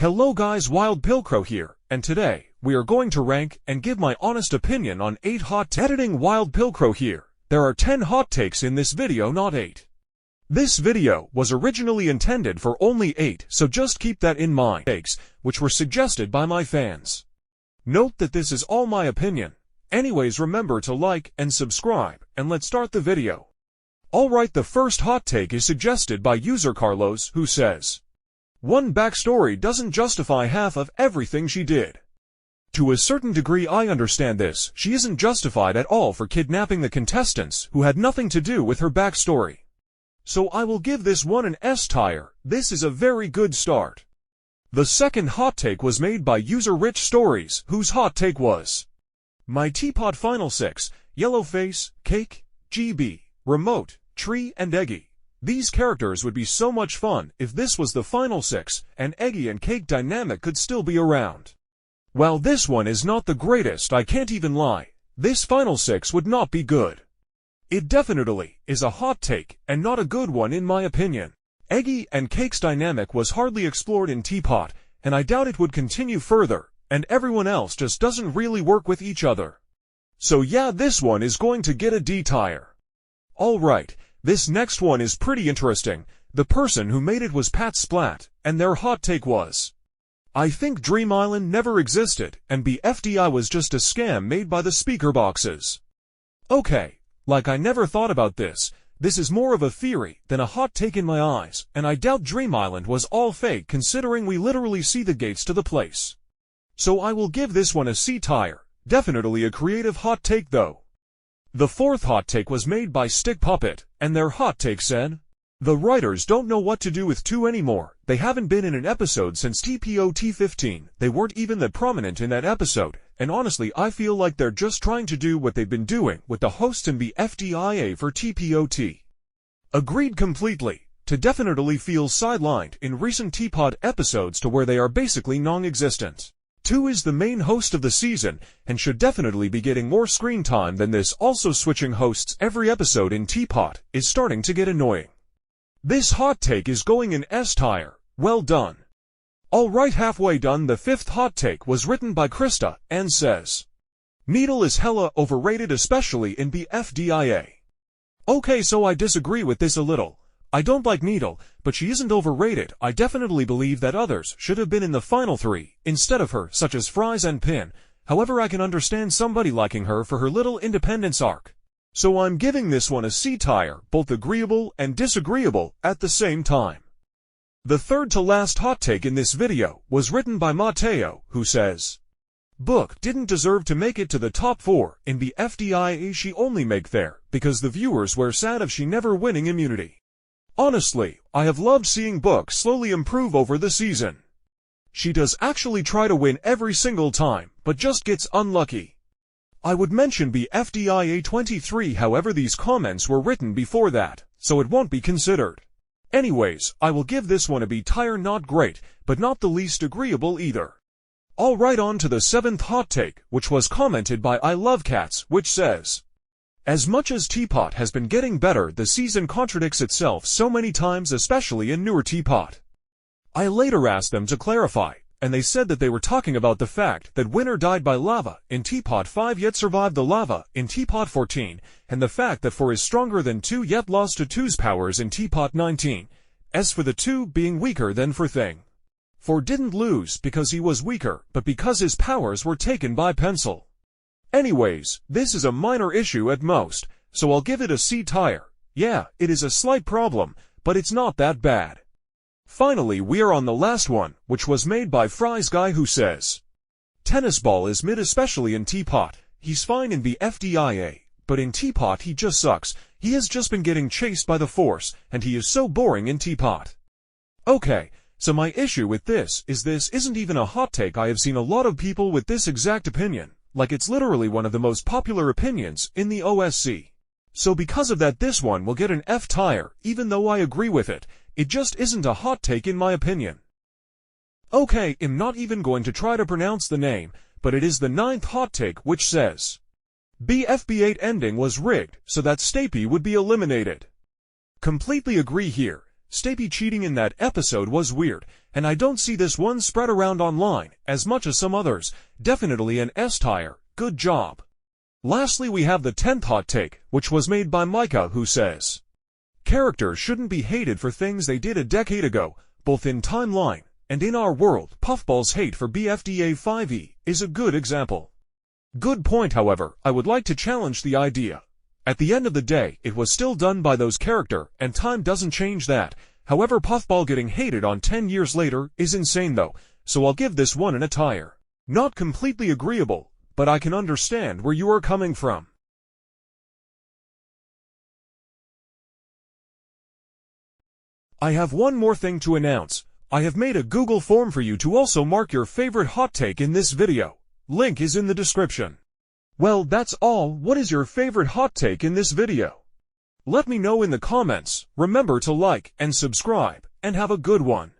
Hello guys, Wild Pilcrow here, and today, we are going to rank and give my honest opinion on 8 hot takes. Editing Wild Pilcrow here. There are 10 hot takes in this video, not 8. This video was originally intended for only 8, so just keep that in mind. Takes, which were suggested by my fans. Note that this is all my opinion. Anyways, remember to like and subscribe, and let's start the video. Alright, the first hot take is suggested by user Carlos, who says, "One backstory doesn't justify half of everything she did." To a certain degree I understand this. She isn't justified at all for kidnapping the contestants who had nothing to do with her backstory. So I will give this one an S tier. This is a very good start. The second hot take was made by user Rich Stories, whose hot take was, "My Teapot Final 6, Yellowface, Cake, GB, Remote, Tree and Eggy. These characters would be so much fun if this was the final 6, and Eggy and Cake dynamic could still be around. While this one is not the greatest, I can't even lie, this final 6 would not be good. It definitely is a hot take, and not a good one in my opinion. Eggy and Cake's dynamic was hardly explored in Teapot, and I doubt it would continue further, and everyone else just doesn't really work with each other. So yeah, this one is going to get a D tier. Alright. This next one is pretty interesting. The person who made it was Pat Splat, and their hot take was, "I think Dream Island never existed, and BFDI was just a scam made by the speaker boxes." Okay, like I never thought about this. This is more of a theory than a hot take in my eyes, and I doubt Dream Island was all fake considering we literally see the gates to the place. So I will give this one a C tier. Definitely a creative hot take though. The fourth hot take was made by Stick Puppet, and their hot take said, "The writers don't know what to do with 2 anymore. They haven't been in an episode since TPOT 15, they weren't even that prominent in that episode, and honestly I feel like they're just trying to do what they've been doing with the hosts and the FDIA for TPOT. Agreed completely, to definitely feel sidelined in recent Teapot episodes to where they are basically non-existent. 2 is the main host of the season, and should definitely be getting more screen time than this. Also switching hosts every episode in Teapot is starting to get annoying. This hot take is going in S tier. Well done. Alright, halfway done. The fifth hot take was written by Krista, and says, "Needle is hella overrated, especially in BFDIA." Okay, so I disagree with this a little. I don't like Needle, but she isn't overrated. I definitely believe that others should have been in the final 3, instead of her, such as Fries and Pin. However, I can understand somebody liking her for her little independence arc. So I'm giving this one a C tier, both agreeable and disagreeable at the same time. The third to last hot take in this video was written by Mateo, who says, "Book didn't deserve to make it to the top 4 in the FDIA. She only make there because the viewers were sad of she never winning immunity. Honestly, I have loved seeing Book slowly improve over the season. She does actually try to win every single time, but just gets unlucky. I would mention BFDIA 23, however these comments were written before that, so it won't be considered. Anyways, I will give this one a B tier. Not great, but not the least agreeable either." Alright, on to the 7th hot take, which was commented by I Love Cats, which says, "As much as Teapot has been getting better, the season contradicts itself so many times, especially in newer Teapot." I later asked them to clarify, and they said that they were talking about the fact that Winner died by lava in Teapot 5 yet survived the lava in Teapot 14, and the fact that 4 is stronger than 2 yet lost to 2's powers in Teapot 19, as for the 2 being weaker than 4 thing. 4 didn't lose because he was weaker, but because his powers were taken by Pencil. Anyways, this is a minor issue at most, so I'll give it a C tier. Yeah, it is a slight problem, but it's not that bad. Finally, we are on the last one, which was made by Fries Guy, who says, "Tennis Ball is mid, especially in Teapot. He's fine in the FDIA, but in Teapot he just sucks. He has just been getting chased by the Force, and he is so boring in Teapot." Okay, so my issue with this isn't even a hot take. I have seen a lot of people with this exact opinion. Like it's literally one of the most popular opinions in the OSC. So because of that, this one will get an F tier, even though I agree with it. It just isn't a hot take in my opinion. Okay, I'm not even going to try to pronounce the name, but it is the 9th hot take, which says, "BFB8 ending was rigged so that Stapy would be eliminated." Completely agree here. Stapy cheating in that episode was weird, and I don't see this one spread around online as much as some others. Definitely an S tier. Good job. Lastly, we have the 10th hot take, which was made by Micah, who says, characters shouldn't be hated for things they did a decade ago, both in timeline and in our world. Puffball's hate for BFDA 5e is a good example. Good point. However, I would like to challenge the idea. At the end of the day, it was still done by those characters, and time doesn't change that. However, Puffball getting hated on 10 years later is insane though, so I'll give this one an A tier. Not completely agreeable, but I can understand where you are coming from. I have one more thing to announce. I have made a Google form for you to also mark your favorite hot take in this video. Link is in the description. Well, that's all. What is your favorite hot take in this video? Let me know in the comments. Remember to like and subscribe, and have a good one.